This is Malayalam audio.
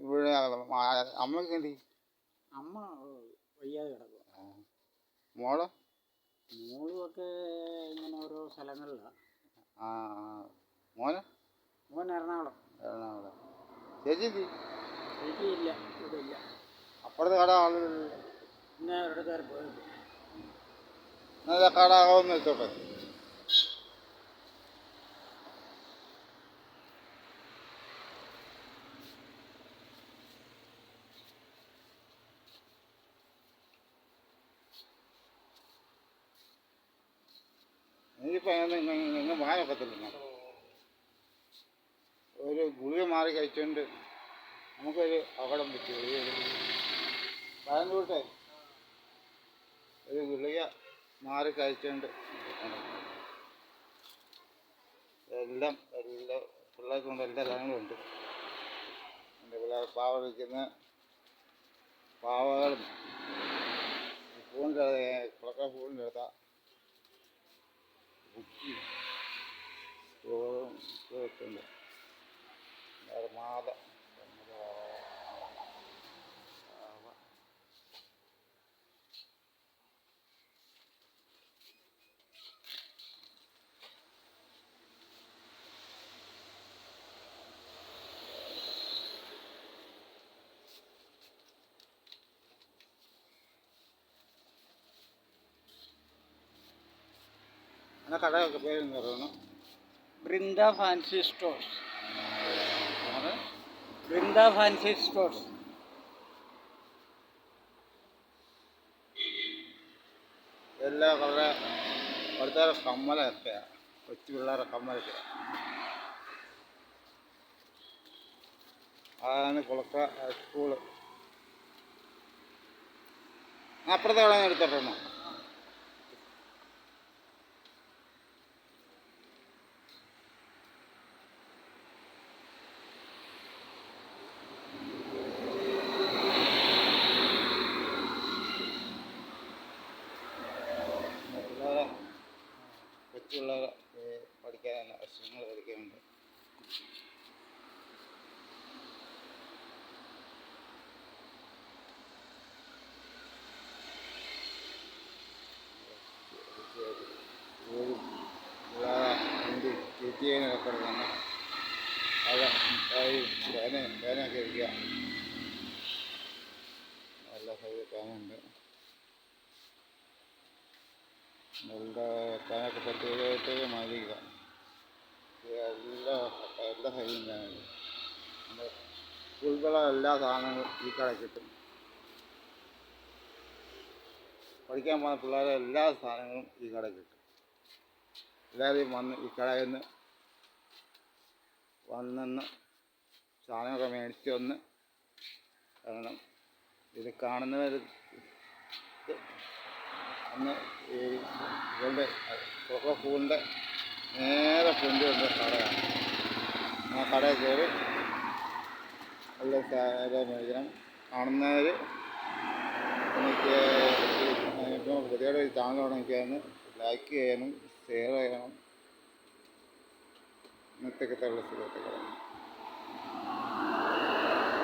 ഇവിടെ അമ്മയ്ക്ക് എന്തി? അമ്മ വയ്യാതെ കിടക്കുക. മോള്? മോളുമൊക്കെ ഇങ്ങനെ ഓരോ സ്ഥലങ്ങളിലാണ്. മോന്? മോൻ എറണാകുളം. ചേച്ചി എന്തി? ചേച്ചി ഇല്ല, ഇവിടെ ഇല്ല. അപ്പുറത്തെ കട ആളുകൾ പിന്നെ അവരുടെ കയറി പോയത്. എന്നാൽ കട ആകാമെന്ന് വെച്ചോട്ടെ. എനിക്കിപ്പോൾ നിങ്ങൾ വായൊക്കത്തില്ല. ഒരു ഗുളിക മാറി കഴിച്ചുകൊണ്ട് നമുക്കൊരു അപകടം പറ്റി. പഴംകൂട്ടെ ഒരു ഗുളിക മാറി കഴിച്ചുകൊണ്ട് എല്ലാ പിള്ളേർക്ക് കൊണ്ട് എല്ലാ സാധനങ്ങളും ഉണ്ട്. എൻ്റെ പിള്ളേർ പാവ വയ്ക്കുന്ന പാവകളും ഫോണിൻ്റെ എടുത്താൽ ബുക്കി ചോറുണ്ട്. മാത അങ്ങനെ കടയൊക്കെ പേരെന്ന് പറയുന്നു. Brinda fancy stores. Brinda fancy stores. എല്ലാ കളർ അവിടുത്തെ കമ്മലൊക്കെയാണ്, കൊച്ചു പിള്ളേരുടെ കമ്മലൊക്കെ. അതാണ് കുളക്ക സ്കൂള്. അപ്പുറത്തെ കട എടുത്തിട്ടുണ്ടോ? കൊച്ചുപിള്ളേരെ പഠിക്കാനുള്ള വശങ്ങൾ പഠിക്കാനുണ്ട്. ചേച്ചിയൊക്കെ എടുക്കുന്ന പേനയൊക്കെ ഇരിക്കുക. നല്ല സൈസ് പേനുണ്ട്. നല്ല പേനൊക്കെ 10-70 മതിക്കുക. എല്ലാ സൈസും പേനുണ്ട്. നമ്മുടെ സ്കൂളിലുള്ള എല്ലാ സാധനങ്ങളും ഈ കടയിൽ കിട്ടും. പഠിക്കാൻ പോകുന്ന പിള്ളേരെ എല്ലാ സാധനങ്ങളും ഈ കടയിൽ കിട്ടും. എല്ലാവരെയും വന്ന് ഈ കടയിൽ നിന്ന് സാധനമൊക്കെ മേടിച്ച് വന്ന് കാരണം ഇത് കാണുന്നവർ അന്ന് ഈ ഇവരുടെ സ്കൂളിൻ്റെ നേരെ ഫ്രണ്ടിലുണ്ട് കടയാണ്. ആ കടയിൽ കയറി എല്ലാ സാധനം മേടിക്കണം. കാണുന്നവർ എനിക്ക് ഇപ്പോൾ പുതിയയുടെ ഒരു ചാനൽ തുടങ്ങിക്കാന്ന് ലൈക്ക് ചെയ്യണം, ഷെയർ ചെയ്യണം. ഇന്നത്തേക്കത്തുള്ള സുഖത്തുക്കളാണ്.